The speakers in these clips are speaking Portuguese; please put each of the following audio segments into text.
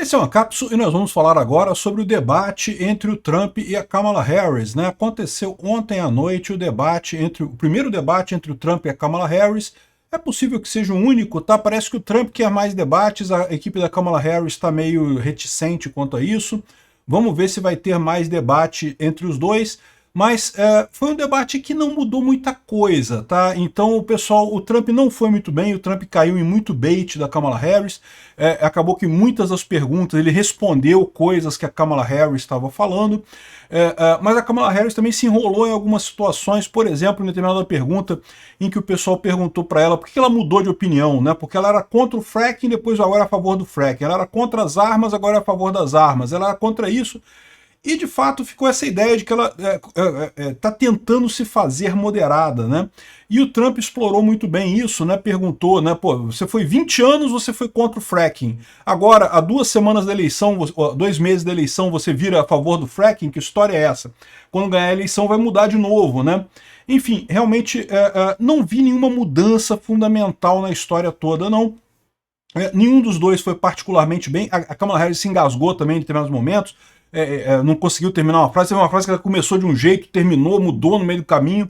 Esse é uma cápsula e nós vamos falar agora sobre o debate entre o Trump e a Kamala Harris, né? Aconteceu ontem à noite o primeiro debate entre o Trump e a Kamala Harris. É possível que seja o único, tá? Parece que o Trump quer mais debates, a equipe da Kamala Harris está meio reticente quanto a isso. Vamos ver se vai ter mais debate entre os dois. Mas foi um debate que não mudou muita coisa, tá? Então o Trump não foi muito bem, o Trump caiu em muito bait da Kamala Harris, acabou que muitas das perguntas ele respondeu coisas que a Kamala Harris estava falando, mas a Kamala Harris também se enrolou em algumas situações, por exemplo, em determinada pergunta em que o pessoal perguntou para ela por que ela mudou de opinião, né? Porque ela era contra o fracking, depois agora é a favor do fracking, ela era contra as armas, agora é a favor das armas, ela era contra isso. E, de fato, ficou essa ideia de que ela está tentando se fazer moderada, né? E o Trump explorou muito bem isso, né? Perguntou, né? Pô, você foi 20 anos, você foi contra o fracking. Agora, há 2 semanas da eleição, 2 meses da eleição, você vira a favor do fracking? Que história é essa? Quando ganhar a eleição vai mudar de novo, né? Enfim, realmente não vi nenhuma mudança fundamental na história toda, não. Nenhum dos dois foi particularmente bem. A Kamala Harris se engasgou também em determinados momentos. Não conseguiu terminar uma frase, teve uma frase que ela começou de um jeito, terminou, mudou no meio do caminho,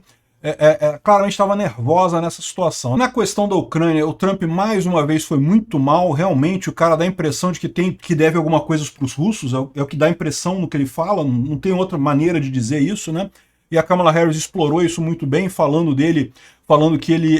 claramente estava nervosa nessa situação. Na questão da Ucrânia, o Trump mais uma vez foi muito mal, realmente o cara dá a impressão de que deve alguma coisa para os russos, é o que dá a impressão no que ele fala, não tem outra maneira de dizer isso, né? E a Kamala Harris explorou isso muito bem, falando que ele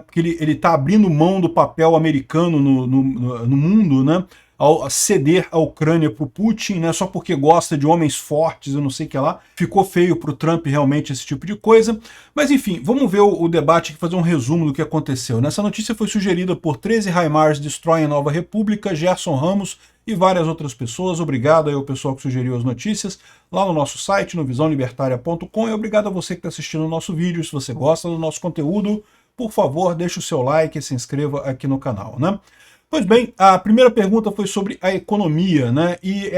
porque ele está abrindo mão do papel americano no mundo, né? Ao ceder a Ucrânia para o Putin, né, só porque gosta de homens fortes, eu não sei o que lá. Ficou feio para o Trump realmente esse tipo de coisa. Mas enfim, vamos ver o debate e fazer um resumo do que aconteceu. Nessa notícia foi sugerida por 13 HIMARS destroem a Nova República, Gerson Ramos e várias outras pessoas. Obrigado aí ao pessoal que sugeriu as notícias lá no nosso site, no visãolibertaria.com, e obrigado a você que está assistindo o nosso vídeo. Se você gosta do nosso conteúdo, por favor, deixe o seu like e se inscreva aqui no canal, né? Pois bem, a primeira pergunta foi sobre a economia, né? E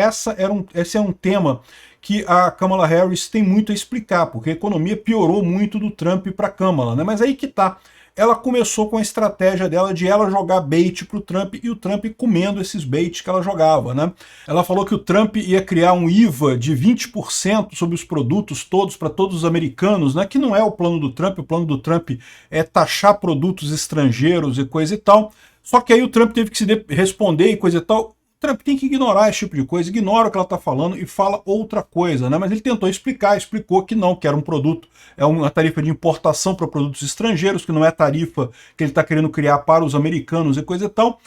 esse é um tema que a Kamala Harris tem muito a explicar, porque a economia piorou muito do Trump para a Kamala, né? Mas aí que tá. Ela começou com a estratégia dela de ela jogar bait para o Trump e o Trump comendo esses baits que ela jogava, né? Ela falou que o Trump ia criar um IVA de 20% sobre os produtos todos para todos os americanos, né? Que não é o plano do Trump. O plano do Trump é taxar produtos estrangeiros e coisa e tal. Só que aí o Trump teve que se responder e coisa e tal. O Trump tem que ignorar esse tipo de coisa, ignora o que ela está falando e fala outra coisa, né? Mas ele tentou explicar, explicou que não, que era um produto, é uma tarifa de importação para produtos estrangeiros, que não é tarifa que ele está querendo criar para os americanos e coisa e tal.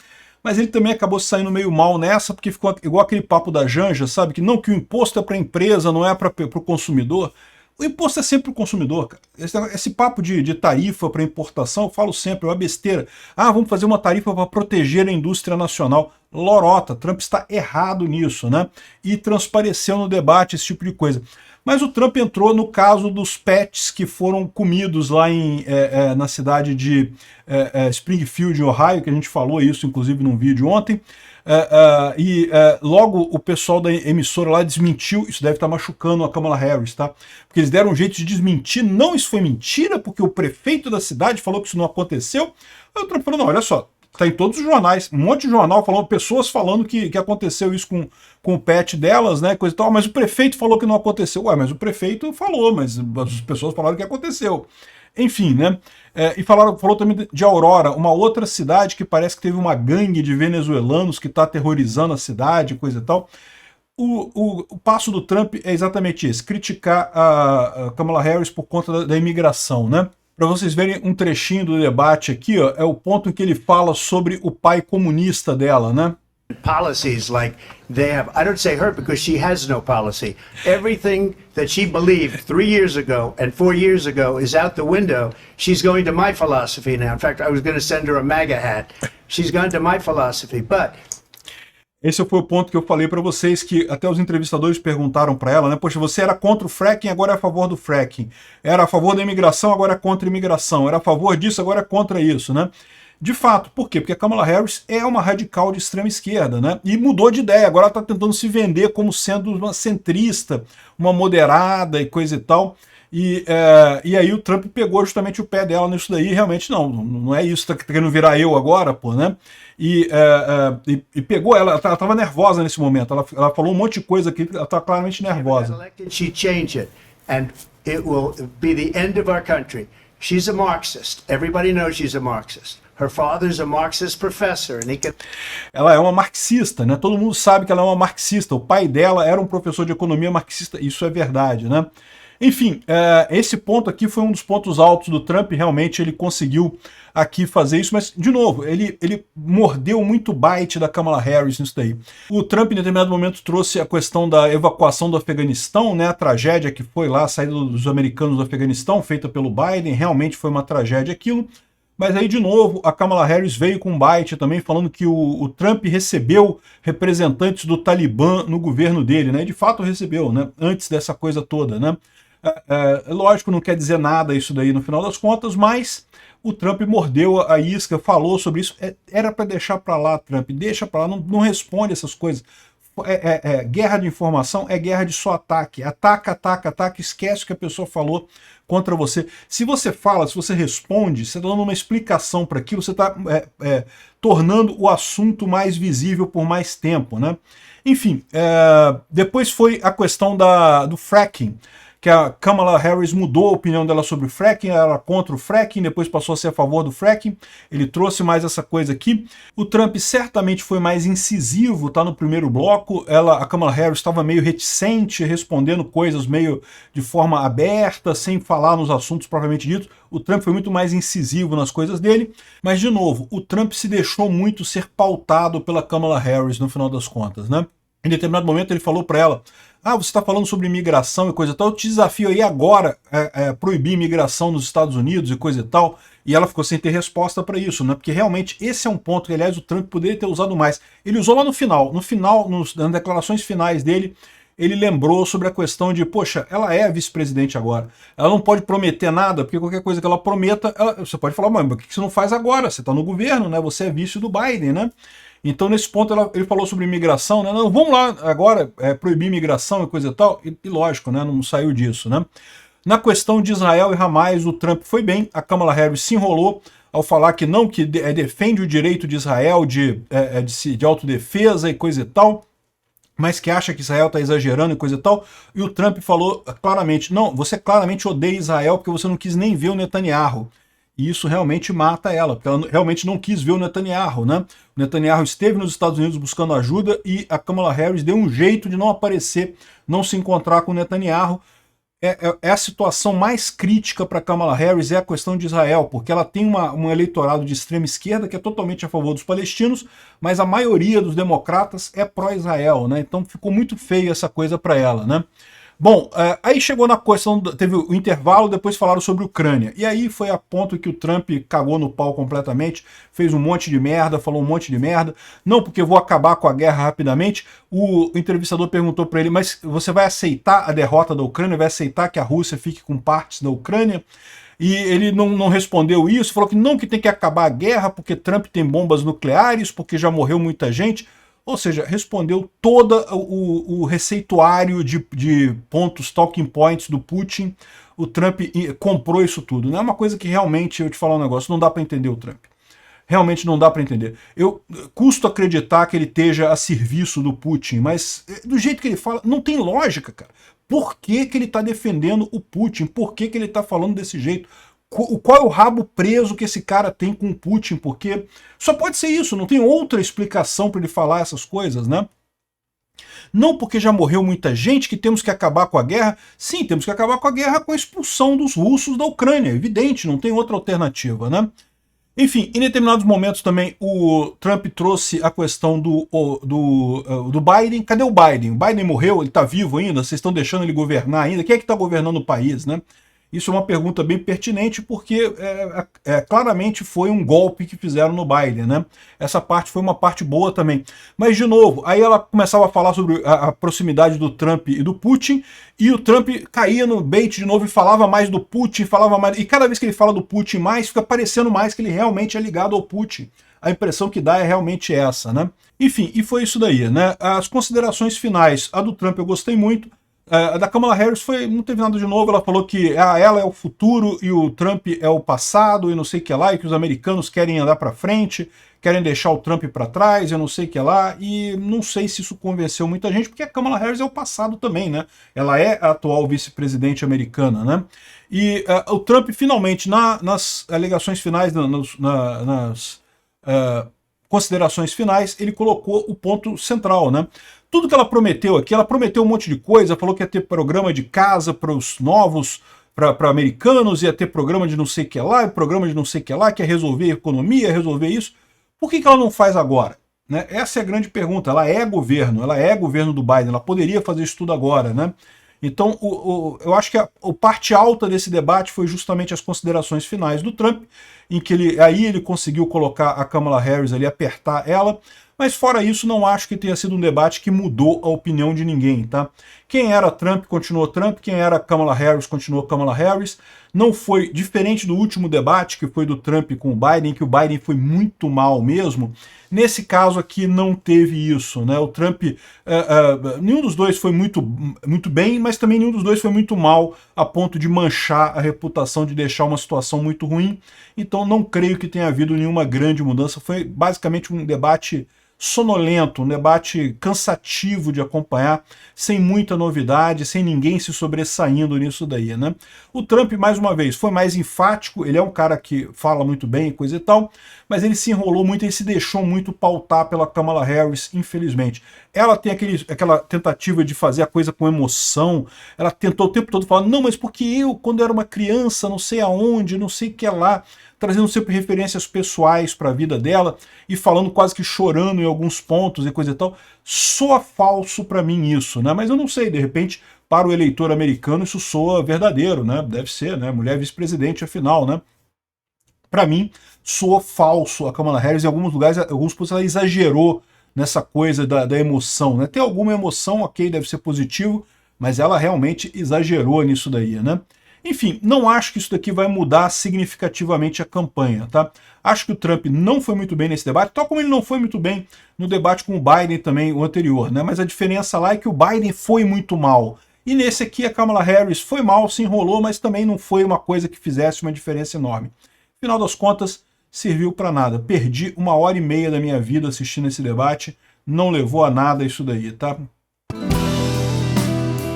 Mas ele também acabou saindo meio mal nessa, porque ficou igual aquele papo da Janja, sabe? Que o imposto é para a empresa, não é para o consumidor. O imposto é sempre o consumidor, cara. Esse papo de tarifa para importação, eu falo sempre, é uma besteira. Ah, vamos fazer uma tarifa para proteger a indústria nacional. Lorota, Trump está errado nisso, né? E transpareceu no debate esse tipo de coisa. Mas o Trump entrou no caso dos pets que foram comidos lá na cidade de Springfield, Ohio, que a gente falou isso, inclusive, num vídeo ontem. Logo o pessoal da emissora lá desmentiu. Isso deve estar machucando a Kamala Harris, tá? Porque eles deram um jeito de desmentir. Não, isso foi mentira, porque o prefeito da cidade falou que isso não aconteceu. Aí o Trump falou, não, olha só, tá em todos os jornais, um monte de jornal falando, pessoas falando que aconteceu isso com o pet delas, né, coisa e tal, mas o prefeito falou que não aconteceu. Ué, mas o prefeito falou, mas as pessoas falaram que aconteceu. Enfim, né? E falou também de Aurora, uma outra cidade que parece que teve uma gangue de venezuelanos que está aterrorizando a cidade, coisa e tal. O passo do Trump é exatamente esse, criticar a Kamala Harris por conta da imigração, né? Para vocês verem um trechinho do debate aqui, ó, é o ponto em que ele fala sobre o pai comunista dela, né? Policies like they have. I don't say her because she has no policy. Everything that she believed 3 years ago and 4 years ago is out the window. She's going to my philosophy now. In fact, I was going to send her a MAGA hat. She's gone to my philosophy, but esse foi o ponto que eu falei para vocês, que até os entrevistadores perguntaram para ela, né? Poxa, você era contra o fracking, agora é a favor do fracking. Era a favor da imigração, agora é contra a imigração. Era a favor disso, agora é contra isso, né? De fato, por quê? Porque a Kamala Harris é uma radical de extrema esquerda, né? E mudou de ideia, agora ela está tentando se vender como sendo uma centrista, uma moderada e coisa e tal. E aí o Trump pegou justamente o pé dela nisso daí, e realmente não é isso, tá querendo virar eu agora, pô, né? E pegou ela tava nervosa nesse momento, ela falou um monte de coisa aqui, ela tá claramente nervosa. She changed it, and it will be the end of our country. She's a Marxist. Everybody knows she's a Marxist. Her father's a Marxist professor, and he can... Ela é uma marxista, né? Todo mundo sabe que ela é uma marxista. O pai dela era um professor de economia marxista, isso é verdade, né? Enfim, esse ponto aqui foi um dos pontos altos do Trump, realmente ele conseguiu aqui fazer isso, mas, de novo, ele mordeu muito bite da Kamala Harris nisso daí. O Trump, em determinado momento, trouxe a questão da evacuação do Afeganistão, né, a tragédia que foi lá, a saída dos americanos do Afeganistão, feita pelo Biden, realmente foi uma tragédia aquilo. Mas aí, de novo, a Kamala Harris veio com um bite também, falando que o Trump recebeu representantes do Talibã no governo dele, né? De fato recebeu, né? Antes dessa coisa toda, né? Lógico, não quer dizer nada isso daí no final das contas, mas o Trump mordeu a isca, falou sobre isso. Era para deixar para lá, Trump, deixa para lá, não responde essas coisas. Guerra de informação é guerra de só ataque. Ataca, ataca, ataca, esquece o que a pessoa falou contra você. Se você fala, se você responde, você está dando uma explicação para aquilo, você está tornando o assunto mais visível por mais tempo, né? Enfim, depois foi a questão do fracking, que a Kamala Harris mudou a opinião dela sobre o fracking, ela era contra o fracking, depois passou a ser a favor do fracking, ele trouxe mais essa coisa aqui. O Trump certamente foi mais incisivo, tá no primeiro bloco, a Kamala Harris estava meio reticente, respondendo coisas meio de forma aberta, sem falar nos assuntos propriamente ditos. O Trump foi muito mais incisivo nas coisas dele, mas, de novo, o Trump se deixou muito ser pautado pela Kamala Harris no final das contas, né? Em determinado momento ele falou para ela: você está falando sobre imigração e coisa e tal, eu te desafio aí agora proibir imigração nos Estados Unidos e coisa e tal. E ela ficou sem ter resposta para isso, né? Porque realmente esse é um ponto que, aliás, o Trump poderia ter usado mais. Ele usou lá no final, nas declarações finais dele, ele lembrou sobre a questão de, poxa, ela é vice-presidente agora, ela não pode prometer nada, porque qualquer coisa que ela prometa, você pode falar, mas por que você não faz agora? Você está no governo, né? Você é vice do Biden, né? Então, nesse ponto, ele falou sobre imigração, né? Não, vamos lá agora proibir imigração e coisa e tal, e lógico, né? Não saiu disso, né? Na questão de Israel e Hamas, o Trump foi bem, a Kamala Harris se enrolou ao falar que não, que defende o direito de Israel de autodefesa e coisa e tal, mas que acha que Israel está exagerando e coisa e tal, e o Trump falou claramente, não, você claramente odeia Israel porque você não quis nem ver o Netanyahu. E isso realmente mata ela, porque ela realmente não quis ver o Netanyahu, né? O Netanyahu esteve nos Estados Unidos buscando ajuda e a Kamala Harris deu um jeito de não aparecer, não se encontrar com o Netanyahu. A situação mais crítica para Kamala Harris é a questão de Israel, porque ela tem um eleitorado de extrema esquerda que é totalmente a favor dos palestinos, mas a maioria dos democratas é pró-Israel, né? Então ficou muito feio essa coisa para ela, né? Bom, aí chegou na questão, teve o intervalo, depois falaram sobre Ucrânia. E aí foi a ponto que o Trump cagou no pau completamente, fez um monte de merda, falou um monte de merda. Não, porque eu vou acabar com a guerra rapidamente. O entrevistador perguntou para ele, mas você vai aceitar a derrota da Ucrânia? Vai aceitar que a Rússia fique com partes da Ucrânia? E ele não respondeu isso, falou que não, que tem que acabar a guerra, porque Trump tem bombas nucleares, porque já morreu muita gente. Ou seja, respondeu todo o receituário de pontos, talking points do Putin. O Trump comprou isso tudo. Não é uma coisa que realmente, eu te falar um negócio, não dá para entender o Trump. Realmente não dá para entender. Eu custo acreditar que ele esteja a serviço do Putin, mas do jeito que ele fala, não tem lógica, cara. Por que ele está defendendo o Putin? Por que ele está falando desse jeito? Qual é o rabo preso que esse cara tem com o Putin? Porque só pode ser isso, não tem outra explicação para ele falar essas coisas, né? Não porque já morreu muita gente que temos que acabar com a guerra. Sim, temos que acabar com a guerra com a expulsão dos russos da Ucrânia, evidente, não tem outra alternativa, né? Enfim, em determinados momentos também o Trump trouxe a questão do Biden. Cadê o Biden? O Biden morreu, ele está vivo ainda? Vocês estão deixando ele governar ainda? Quem é que está governando o país, né? Isso é uma pergunta bem pertinente porque claramente foi um golpe que fizeram no Biden, né? Essa parte foi uma parte boa também. Mas, de novo, aí ela começava a falar sobre a proximidade do Trump e do Putin, e o Trump caía no bait de novo e falava mais do Putin, falava mais... E cada vez que ele fala do Putin mais, fica parecendo mais que ele realmente é ligado ao Putin. A impressão que dá é realmente essa, né? Enfim, e foi isso daí, né? As considerações finais, a do Trump eu gostei muito, A da Kamala Harris não teve nada de novo, ela falou que ela é o futuro e o Trump é o passado e não sei o que lá, e que os americanos querem andar para frente, querem deixar o Trump para trás, eu não sei o que lá, e não sei se isso convenceu muita gente, porque a Kamala Harris é o passado também, né? Ela é a atual vice-presidente americana, né? E o Trump finalmente, nas alegações finais, nas considerações finais, ele colocou o ponto central, né? Tudo que ela prometeu aqui, ela prometeu um monte de coisa, falou que ia ter programa de casa para os novos, para americanos, ia ter programa de não sei o que lá, programa de não sei o que lá, que ia resolver a economia, ia resolver isso. Por que ela não faz agora? Né? Essa é a grande pergunta. Ela é governo do Biden, ela poderia fazer isso tudo agora, né? Então, eu acho que a parte alta desse debate foi justamente as considerações finais do Trump, em que ele conseguiu colocar a Kamala Harris ali, apertar ela, mas fora isso, não acho que tenha sido um debate que mudou a opinião de ninguém, tá? Quem era Trump, continuou Trump, quem era Kamala Harris, continuou Kamala Harris. Não foi diferente do último debate, que foi do Trump com o Biden, que o Biden foi muito mal mesmo. Nesse caso aqui não teve isso, né? O Trump, nenhum dos dois foi muito bem, mas também nenhum dos dois foi muito mal, a ponto de manchar a reputação, de deixar uma situação muito ruim. Então não creio que tenha havido nenhuma grande mudança. Foi basicamente um debate sonolento, um debate cansativo de acompanhar, sem muita novidade, sem ninguém se sobressaindo nisso daí, né? O Trump, mais uma vez, foi mais enfático, ele é um cara que fala muito bem e coisa e tal, mas ele se enrolou muito, ele se deixou muito pautar pela Kamala Harris, infelizmente. Ela tem aquela tentativa de fazer a coisa com emoção, ela tentou o tempo todo falar, não, mas porque eu, quando era uma criança, não sei aonde, não sei o que é lá, trazendo sempre referências pessoais para a vida dela e falando quase que chorando em alguns pontos e coisa e tal. Soa falso para mim isso, né? Mas eu não sei, de repente, para o eleitor americano isso soa verdadeiro, né? Deve ser, né? Mulher vice-presidente, afinal, né? Para mim, soa falso a Kamala Harris. Em alguns lugares, alguns pontos, ela exagerou nessa coisa da emoção, né? Tem alguma emoção, ok, deve ser positivo, mas ela realmente exagerou nisso daí, né? Enfim, não acho que isso daqui vai mudar significativamente a campanha, tá? Acho que o Trump não foi muito bem nesse debate, tal como ele não foi muito bem no debate com o Biden também, o anterior, né? Mas a diferença lá é que o Biden foi muito mal. E nesse aqui a Kamala Harris foi mal, se enrolou, mas também não foi uma coisa que fizesse uma diferença enorme. Final das contas, serviu para nada. Perdi 1h30 da minha vida assistindo esse debate, não levou a nada isso daí, tá?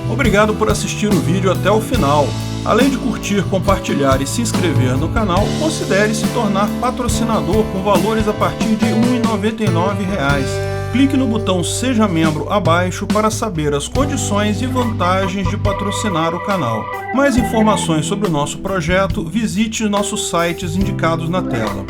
Obrigado por assistir o vídeo até o final. Além de curtir, compartilhar e se inscrever no canal, considere se tornar patrocinador com valores a partir de R$ 1,99. Clique no botão Seja Membro abaixo para saber as condições e vantagens de patrocinar o canal. Mais informações sobre o nosso projeto, visite nossos sites indicados na tela.